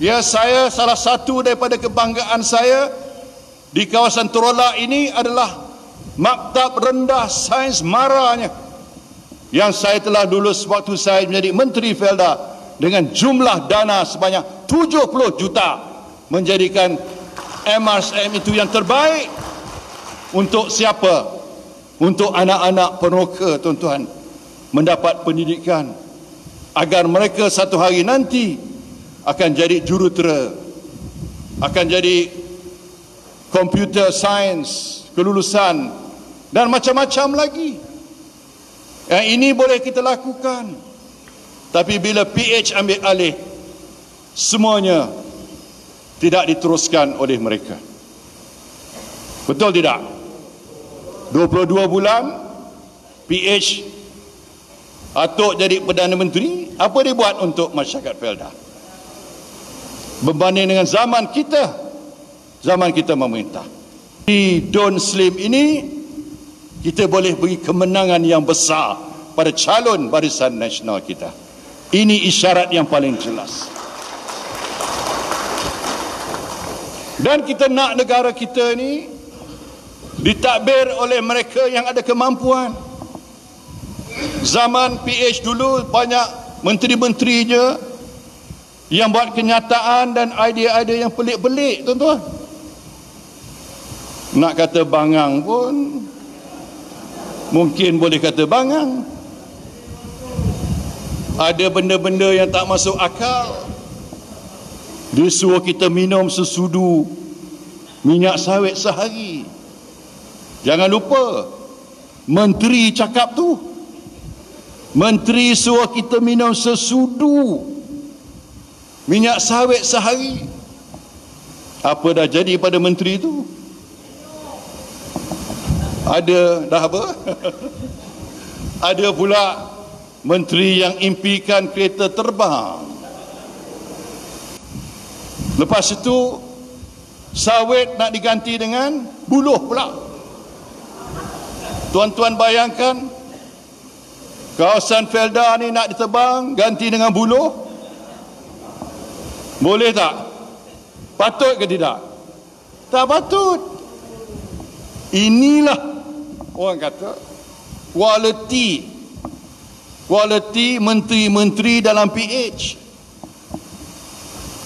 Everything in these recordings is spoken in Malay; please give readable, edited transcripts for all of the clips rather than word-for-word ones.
Ya, saya salah satu daripada kebanggaan saya di kawasan Torola ini adalah Maktab Rendah Sains Maranya yang saya telah lulus waktu saya menjadi Menteri Felda dengan jumlah dana sebanyak 70 juta, menjadikan MRSM itu yang terbaik untuk siapa? Untuk anak-anak peroka, tuan-tuan, mendapat pendidikan agar mereka satu hari nanti akan jadi jurutera, akan jadi computer science, kelulusan dan macam-macam lagi. Yang ini boleh kita lakukan. Tapi bila PH ambil alih, semuanya tidak diteruskan oleh mereka. Betul tidak? 22 bulan PH atuk jadi Perdana Menteri, apa dia buat untuk masyarakat Felda? Berbanding dengan zaman kita memerintah. Di Don Slim ini kita boleh beri kemenangan yang besar pada calon Barisan Nasional kita. Ini isyarat yang paling jelas. Dan kita nak negara kita ni ditadbir oleh mereka yang ada kemampuan. Zaman PH dulu banyak menteri-menterinya yang buat kenyataan dan idea-idea yang pelik-pelik, tuan-tuan. Nak kata bangang pun mungkin boleh kata bangang. Ada benda-benda yang tak masuk akal. Dia suruh kita minum sesudu minyak sawit sehari. Jangan lupa, menteri cakap tu. Menteri suruh kita minum sesudu minyak sawit sehari. Apa dah jadi pada menteri tu? Ada dah apa? Ada pula menteri yang impikan kereta terbang. Lepas itu sawit nak diganti dengan buluh pula. Tuan-tuan bayangkan, kawasan Felda ni nak ditebang ganti dengan buluh, boleh tak? Patut ke tidak? Tak patut. Inilah orang kata kualiti menteri-menteri dalam PH.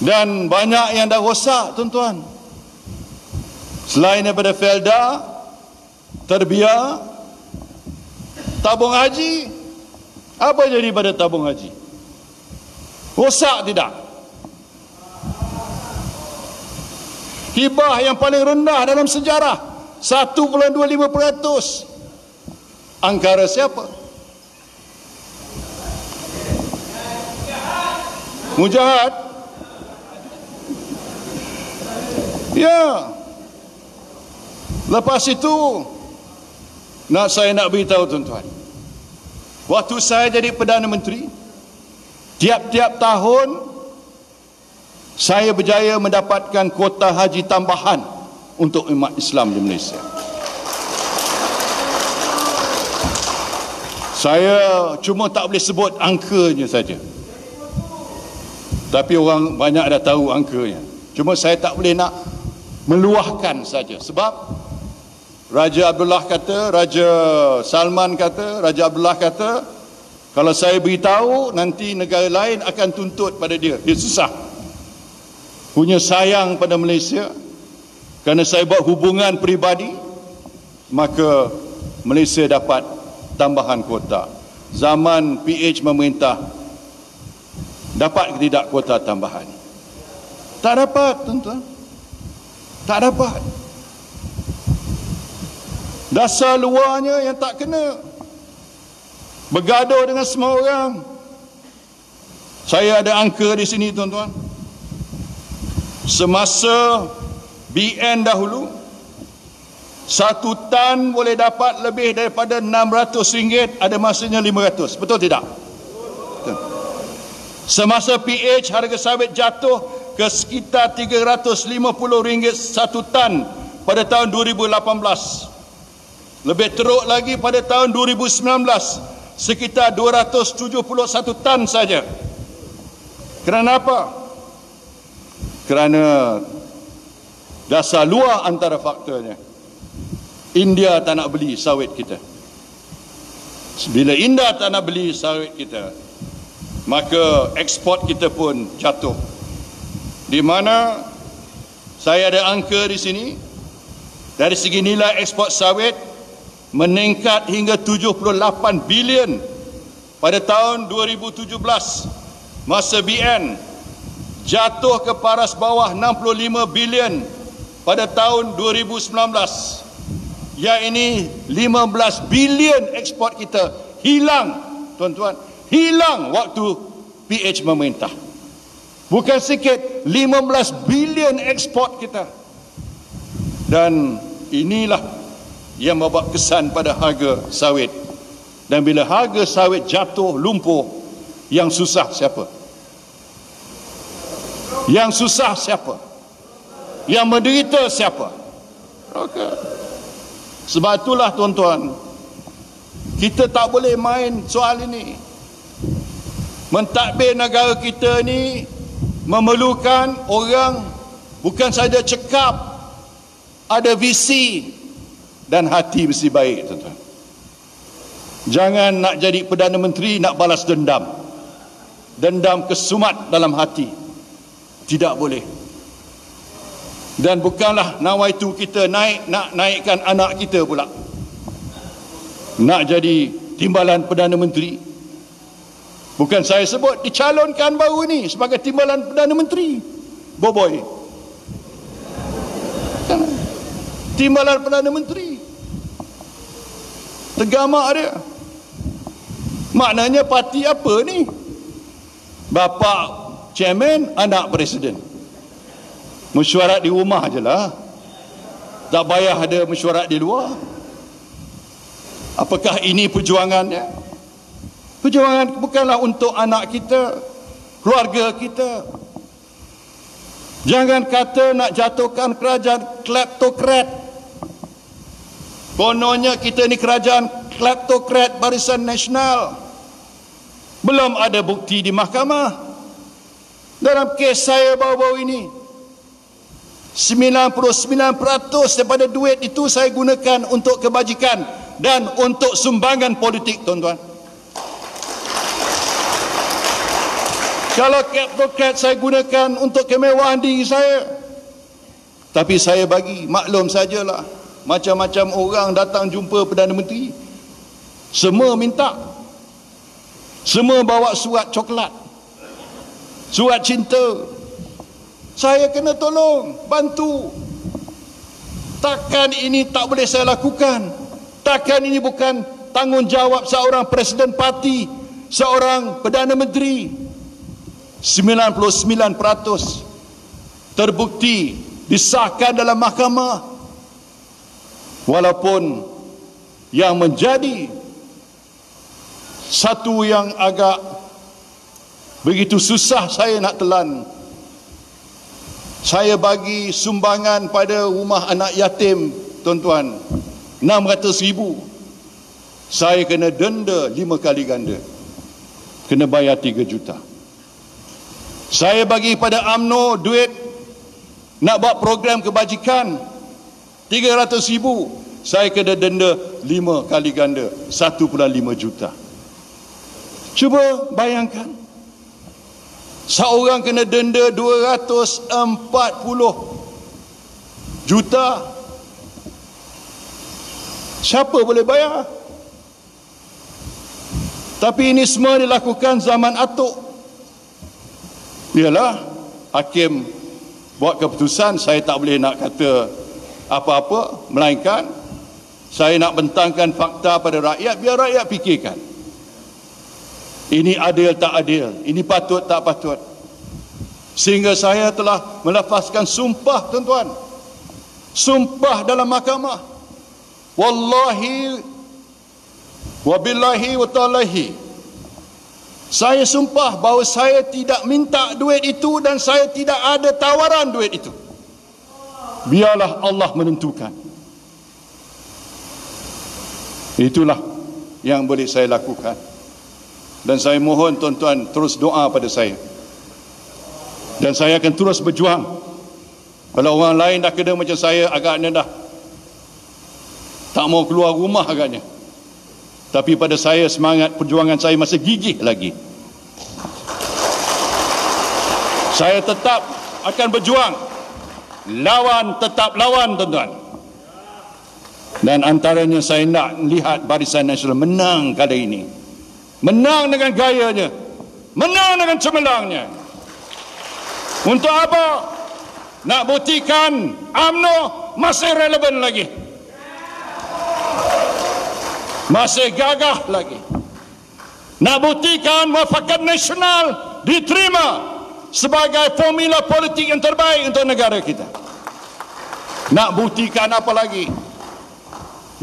Dan banyak yang dah rosak, tuan-tuan. Selain daripada Felda, terbiar, tabung haji. Apa jadi pada tabung haji? Rosak tidak? Hibah yang paling rendah dalam sejarah, 1.25%. Angkara siapa? Mujahat. Ya. Lepas itu saya nak beritahu tuan-tuan, waktu saya jadi Perdana Menteri, tiap-tiap tahun saya berjaya mendapatkan kuota haji tambahan untuk umat Islam di Malaysia. Saya cuma tak boleh sebut angkanya saja, tapi orang banyak dah tahu angkanya. Cuma saya tak boleh nak meluahkan saja, sebab Raja Abdullah kata, Raja Salman kata, Raja Abdullah kata, kalau saya beritahu nanti negara lain akan tuntut pada dia. Dia susah punya sayang pada Malaysia. Kerana saya buat hubungan peribadi, maka Malaysia dapat tambahan kuota. Zaman PH memerintah, dapat ke tidak kuota tambahan? Tak dapat, tuan-tuan. Tak dapat. Dasar luarnya yang tak kena, bergaduh dengan semua orang. Saya ada angka di sini, tuan-tuan. Semasa BN dahulu, 1 tan boleh dapat lebih daripada RM600, ada masanya 500. Betul tidak? Betul. Semasa PH, harga sawit jatuh ke sekitar RM350 1 tan pada tahun 2018. Lebih teruk lagi pada tahun 2019, sekitar 271 tan saja. Kerana apa? Kerana dasar luar antara faktornya, India tak nak beli sawit kita. Bila India tak nak beli sawit kita, maka ekspor kita pun jatuh. Di mana saya ada angka di sini, dari segi nilai ekspor sawit meningkat hingga 78 bilion pada tahun 2017, masa BN jatuh ke paras bawah 65 bilion pada tahun 2019. Ya, ini 15 bilion ekspor kita hilang, tuan-tuan, hilang waktu PH memerintah. Bukan sikit, 15 bilion ekspor kita. Dan inilah yang membuat kesan pada harga sawit. Dan bila harga sawit jatuh lumpuh, yang susah siapa? Yang susah siapa? Yang menderita siapa? Okay. Sebab itulah tuan-tuan, kita tak boleh main soal ini. Mentadbir negara kita ni memerlukan orang bukan saja cekap, ada visi dan hati bersih baik, tuan-tuan. Jangan nak jadi Perdana Menteri nak balas dendam. Dendam kesumat dalam hati. Tidak boleh. Dan bukanlah nawaitu kita nak naikkan anak kita pula, nak jadi timbalan Perdana Menteri. Bukan saya sebut, dicalonkan baru ni sebagai timbalan Perdana Menteri. Boboy, timbalan Perdana Menteri, tergamak dia. Maknanya parti apa ni? Bapa chairman, anak presiden. Mesyuarat di rumah je lah, tak payah ada mesyuarat di luar. Apakah ini perjuangannya? Perjuangan bukanlah untuk anak kita, keluarga kita. Jangan kata nak jatuhkan kerajaan kleptokrat. Kononnya kita ni kerajaan kleptokrat Barisan Nasional. Belum ada bukti di mahkamah. Dalam kes saya baru-baru ini, 99% daripada duit itu saya gunakan untuk kebajikan dan untuk sumbangan politik, tuan-tuan. Kalau kleptokrat saya gunakan untuk kemewahan diri saya. Tapi saya bagi, maklum sajalah, macam-macam orang datang jumpa Perdana Menteri, semua minta, semua bawa surat coklat, surat cinta. Saya kena tolong, bantu. Takkan ini tak boleh saya lakukan? Takkan ini bukan tanggungjawab seorang presiden parti, seorang Perdana Menteri? 99% terbukti, disahkan dalam mahkamah. Walaupun yang menjadi satu yang agak begitu susah saya nak telan, saya bagi sumbangan pada rumah anak yatim, tuan-tuan, 600,000. Saya kena denda 5 kali ganda, kena bayar 3 juta. Saya bagi pada UMNO duit nak buat program kebajikan 300,000. Saya kena denda 5 kali ganda, 1.5 juta. Cuba bayangkan, seorang kena denda 240 juta. Siapa boleh bayar? Tapi ini semua dilakukan zaman atuk. Yalah, hakim buat keputusan, saya tak boleh nak kata apa-apa, melainkan saya nak bentangkan fakta pada rakyat, biar rakyat fikirkan. Ini adil tak adil, ini patut tak patut. Sehingga saya telah melafazkan sumpah, tuan-tuan, sumpah dalam mahkamah. Wallahi wabillahi watallahi, saya sumpah bahawa saya tidak minta duit itu dan saya tidak ada tawaran duit itu. Biarlah Allah menentukan. Itulah yang boleh saya lakukan. Dan saya mohon tuan-tuan terus doa pada saya. Dan saya akan terus berjuang Kalau orang lain dah kena macam saya, agaknya dah tak mau keluar rumah agaknya. Tapi pada saya, semangat perjuangan saya masih gigih lagi. Saya tetap akan berjuang. Lawan, tetap lawan, tuan-tuan. Dan antaranya saya nak lihat Barisan Nasional menang kali ini. Menang dengan gayanya. Menang dengan cemerlangnya. Untuk apa? Nak buktikan UMNO masih relevan lagi. Masih gagah lagi. Nak buktikan Muafakat Nasional diterima sebagai formula politik yang terbaik untuk negara kita. Nak buktikan apa lagi?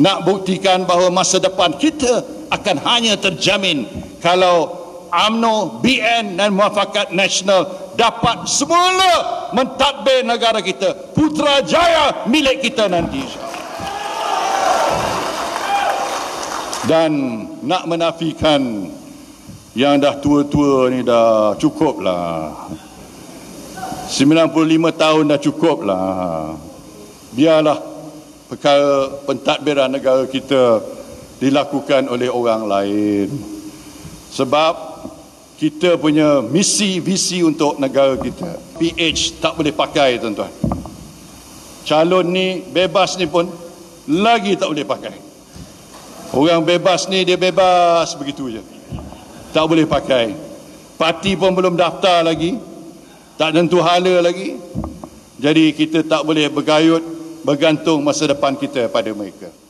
Nak buktikan bahawa masa depan kita akan hanya terjamin kalau UMNO, BN dan Muafakat Nasional dapat semula mentadbir negara kita, Putrajaya milik kita nanti, insyaAllah. Dan nak menafikan yang dah tua-tua ni dah cukup lah. 95 tahun dah cukup lah. Biarlah perkara pentadbiran negara kita dilakukan oleh orang lain. Sebab kita punya misi, visi untuk negara kita. PH tak boleh pakai, tuan-tuan. Calon ni, bebas ni pun lagi tak boleh pakai. Orang bebas ni dia bebas begitu je. Tak boleh pakai. Parti pun belum daftar lagi. Tak tentu hala lagi. Jadi kita tak boleh bergayut, bergantung masa depan kita pada mereka.